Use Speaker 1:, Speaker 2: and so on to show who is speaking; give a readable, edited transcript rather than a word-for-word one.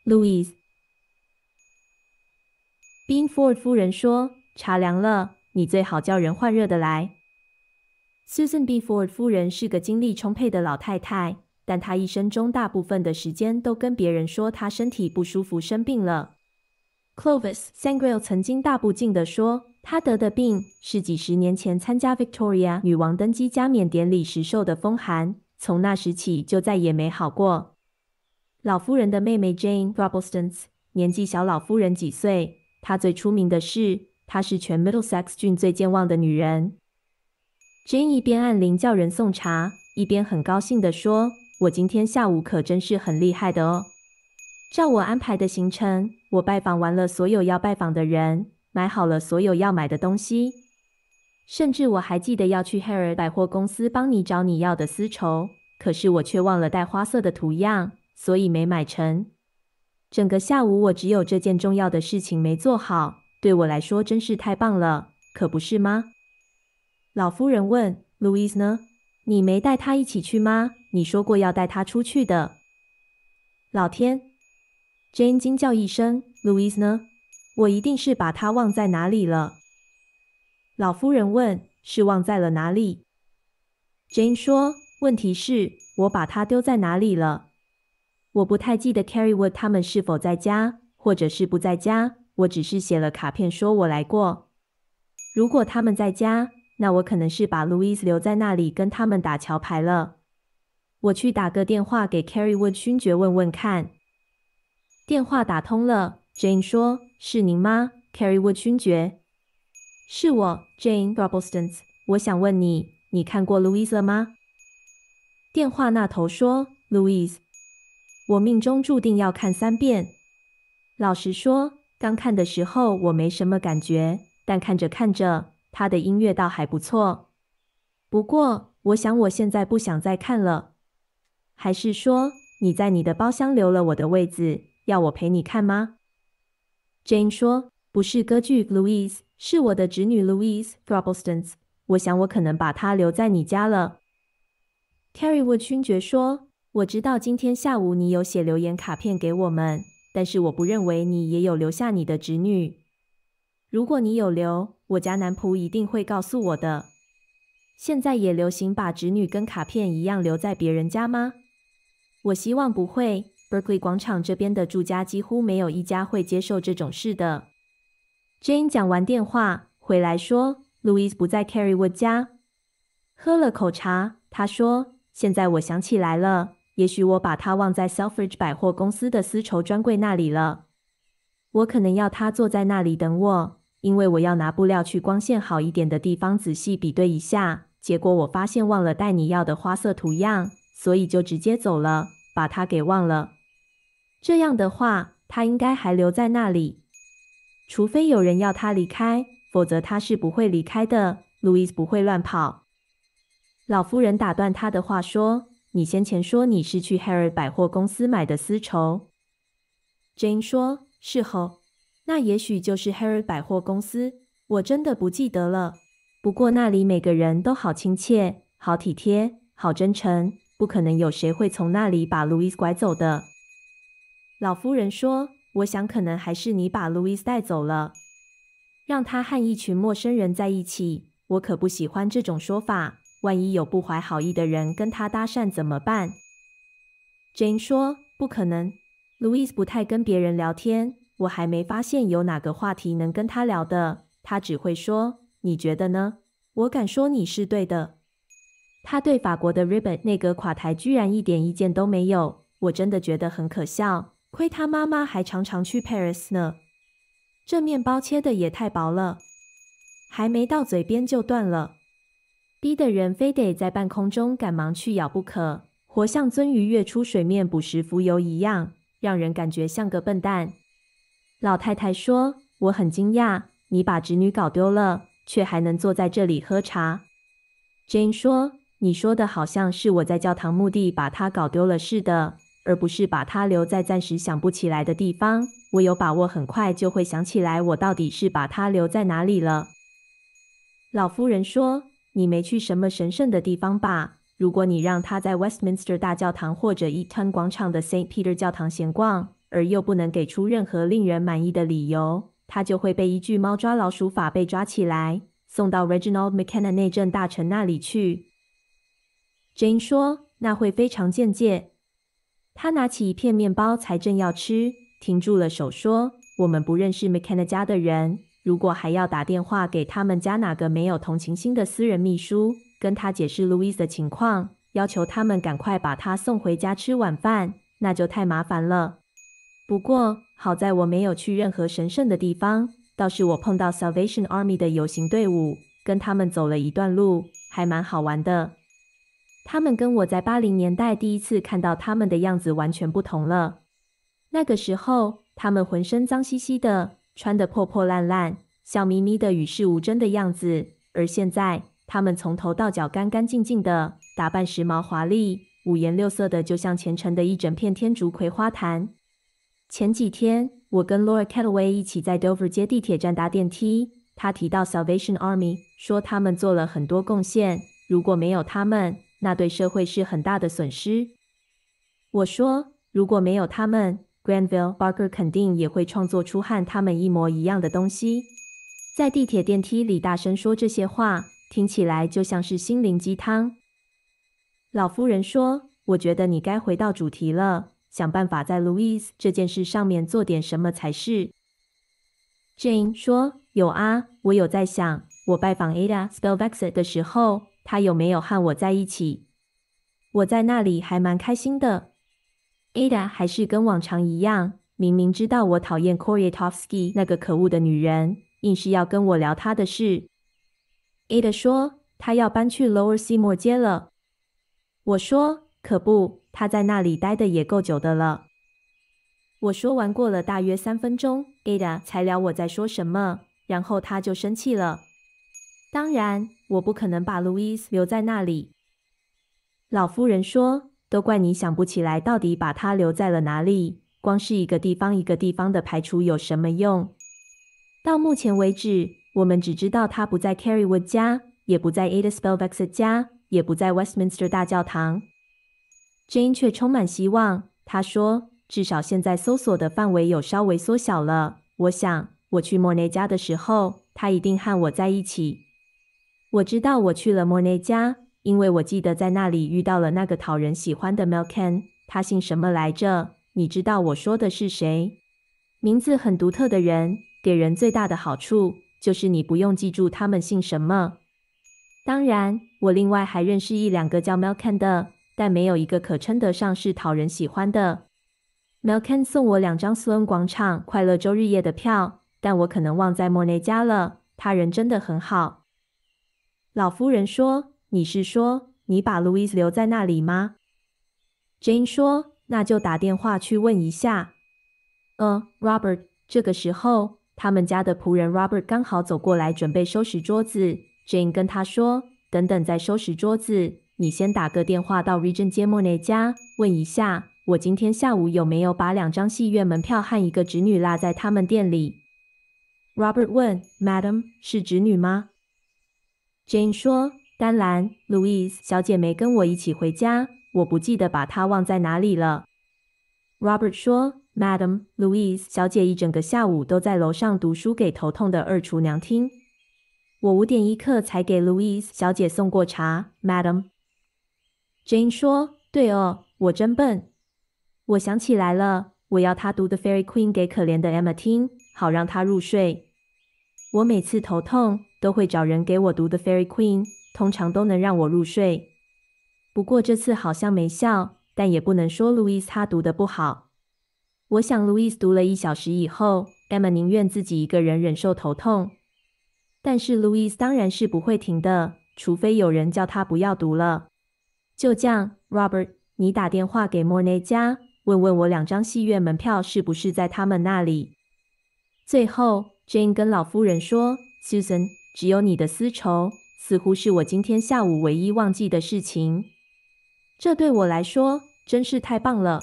Speaker 1: Louise。Beanford 夫人说：“茶凉了，你最好叫人换热的来。” Susan Beanford 夫人是个精力充沛的老太太，但她一生中大部分的时间都跟别人说她身体不舒服、生病了。Clovis Sangrail 曾经大不敬地说，她得的病是几十年前参加 Victoria 女王登基加冕典礼时受的风寒，从那时起就再也没好过。老夫人的妹妹 Jane Throplestance 年纪小老夫人几岁，她最出名的是，她是全 Middlesex 郡最健忘的女人。Jane 一边按铃叫人送茶，一边很高兴地说：“我今天下午可真是很厉害的哦。照我安排的行程，我拜访完了所有要拜访的人，买好了所有要买的东西，甚至我还记得要去 Harrods 百货公司帮你找你要的丝绸，可是我却忘了带花色的图样，所以没买成。整个下午我只有这件重要的事情没做好，对我来说真是太棒了，可不是吗？”老夫人问 ：“Louise 呢？你没带她一起去吗？你说过要带她出去的。”老天 ！Jane 惊叫一声 ：“Louise 呢？我一定是把她忘在哪里了。”老夫人问：“是忘在了哪里？” Jane 说：“问题是，我把她丢在哪里了？我不太记得 Carrywood 他们是否在家，或者是不在家。我只是写了卡片说我来过。如果他们在家，那我可能是把 Louise 留在那里跟他们打桥牌了。我去打个电话给 Carrywood 勋爵问问看。”电话打通了 ，Jane 说：“是您吗 ，Carrywood 勋爵？”“是我 ，Jane Throplestance。我想问你，你看过 Louise 了吗？”电话那头说 ：“Louise，我命中注定要看3遍。老实说，刚看的时候我没什么感觉，但看着看着，她的音乐倒还不错。不过，我想我现在不想再看了。还是说，你在你的包厢留了我的位子，要我陪你看吗？” Jane 说：“不是歌剧 Louise， 是我的侄女 Louise Throplestance。我想我可能把她留在你家了。” Carrywood 勋爵说：“我知道今天下午你有写留言卡片给我们，但是我不认为你也有留下你的侄女。如果你有留，我家男仆一定会告诉我的。现在也流行把侄女跟卡片一样留在别人家吗？我希望不会。Berkeley 广场这边的住家几乎没有一家会接受这种事的。” Jane 讲完电话回来说 ，Louise 不在 Carrywood 家。喝了口茶，她说：“现在我想起来了，也许我把她忘在 Selfridge 百货公司的丝绸专柜那里了。我可能要她坐在那里等我，因为我要拿布料去光线好一点的地方仔细比对一下。结果我发现忘了带你要的花色图样，所以就直接走了，把她给忘了。这样的话，她应该还留在那里。除非有人要她离开，否则她是不会离开的。Louise 不会乱跑。”老夫人打断她的话说：“你先前说你是去 Harrods 百货公司买的丝绸。” Jane 说：“是吼，那也许就是 Harrods 百货公司，我真的不记得了。不过那里每个人都好亲切，好体贴，好真诚，不可能有谁会从那里把 Louise 拐走的。”老夫人说：“我想可能还是你把 Louise 带走了，让她和一群陌生人在一起。我可不喜欢这种说法，万一有不怀好意的人跟她搭讪怎么办？” Jane 说：“不可能 ，Louise 不太跟别人聊天，我还没发现有哪个话题能跟她聊的。她只会说，你觉得呢？我敢说你是对的。她对法国的 Ribbon 内阁垮台居然一点意见都没有，我真的觉得很可笑。亏她妈妈还常常去 Paris 呢。这面包切的也太薄了，还没到嘴边就断了，逼得人非得在半空中赶忙去咬不可，活像鳟鱼跃出水面捕食浮游一样，让人感觉像个笨蛋。”老太太说：“我很惊讶，你把侄女搞丢了，却还能坐在这里喝茶。” Jane 说：“你说的好像是我在教堂墓地把她搞丢了似的，而不是把她留在暂时想不起来的地方。我有把握很快就会想起来我到底是把她留在哪里了。”老夫人说：“你没去什么神圣的地方吧？如果你让她在 Westminster 大教堂或者Eton 广场的 St. Peter 教堂闲逛，而又不能给出任何令人满意的理由，他就会被依据猫抓老鼠法被抓起来，送到 Reginald McKenna 内政大臣那里去。Jane 说：“那会非常间接。”他拿起一片面包，才正要吃，停住了手，说：“我们不认识 McKenna 家的人，如果还要打电话给他们家哪个没有同情心的私人秘书，跟他解释 Louise 的情况，要求他们赶快把他送回家吃晚饭，那就太麻烦了。不过好在我没有去任何神圣的地方，倒是我碰到 Salvation Army 的游行队伍，跟他们走了一段路，还蛮好玩的。他们跟我在80年代第一次看到他们的样子完全不同了。那个时候，他们浑身脏兮兮的，穿得破破烂烂，笑眯眯的与世无争的样子。而现在，他们从头到脚干干净净的，打扮时髦华丽，五颜六色的，就像虔诚的一整片天竺葵花坛。前几天，我跟 Laura Cataway 一起在 Dover 街地铁站搭电梯，他提到 Salvation Army， 说他们做了很多贡献，如果没有他们，那对社会是很大的损失。我说，如果没有他们 ，Granville Barker 肯定也会创作出和他们一模一样的东西。在地铁电梯里大声说这些话，听起来就像是心灵鸡汤。老夫人说：“我觉得你该回到主题了，想办法在 Louise 这件事上面做点什么才是。” Jane 说：“有啊，我有在想，我拜访 Ada Spelvexit 的时候，她有没有和我在一起？我在那里还蛮开心的。Ada 还是跟往常一样，明明知道我讨厌 Koryatowski 那个可恶的女人，硬是要跟我聊她的事。Ada 说她要搬去 Lower Seymour 街了。我说可不，她在那里待的也够久的了。我说完过了大约3分钟 ，Ada 才聊我在说什么，然后她就生气了。当然，我不可能把 Louise 留在那里。老夫人说，都怪你想不起来到底把她留在了哪里，光是一个地方一个地方的排除有什么用？到目前为止，我们只知道她不在 Carrywood 家，也不在 Ada Spelvexit 家，也不在 Westminster 大教堂。Jane 却充满希望，她说，至少现在搜索的范围有稍微缩小了。我想，我去莫内家的时候，她一定和我在一起。我知道我去了莫内家，因为我记得在那里遇到了那个讨人喜欢的 Melken， 他姓什么来着？你知道我说的是谁？名字很独特的人，给人最大的好处就是你不用记住他们姓什么。当然，我另外还认识1、2个叫 Melken 的，但没有一个可称得上是讨人喜欢的。Melken 送我2张斯恩广场快乐周日夜的票，但我可能忘在莫内家了。他人真的很好。老夫人说：“你是说你把 Louise 留在那里吗？” Jane 说：“那就打电话去问一下。”Robert， 这个时候，他们家的仆人 Robert 刚好走过来，准备收拾桌子。Jane 跟他说：“等等再收拾桌子，你先打个电话到 Regent 街莫内家，问一下，我今天下午有没有把2张戏院门票和一个侄女落在他们店里。” Robert 问 ：“Madam， 是侄女吗？” Jane 说：“当然 ，Louise 小姐没跟我一起回家，我不记得把她忘在哪里了。” Robert 说 ：“Madam， Louise 小姐一整个下午都在楼上读书给头痛的二厨娘听。我5点1刻才给 Louise 小姐送过茶 ，Madam。” Jane 说：“对哦，我真笨。我想起来了，我要她读 The Fairy Queen 给可怜的 Emma 听，好让她入睡。我每次头痛都会找人给我读 The Fairy Queen， 通常都能让我入睡。不过这次好像没效，但也不能说 Louise 她读得不好。我想 Louise 读了1小时以后 ，Emma 宁愿自己一个人忍受头痛。但是 Louise 当然是不会停的，除非有人叫她不要读了。就这样 ，Robert， 你打电话给莫内家，问问我2张戏院门票是不是在他们那里。”最后 ，Jane 跟老夫人说 ：“Susan， 只有你的丝绸，似乎是我今天下午唯一忘记的事情。这对我来说真是太棒了。”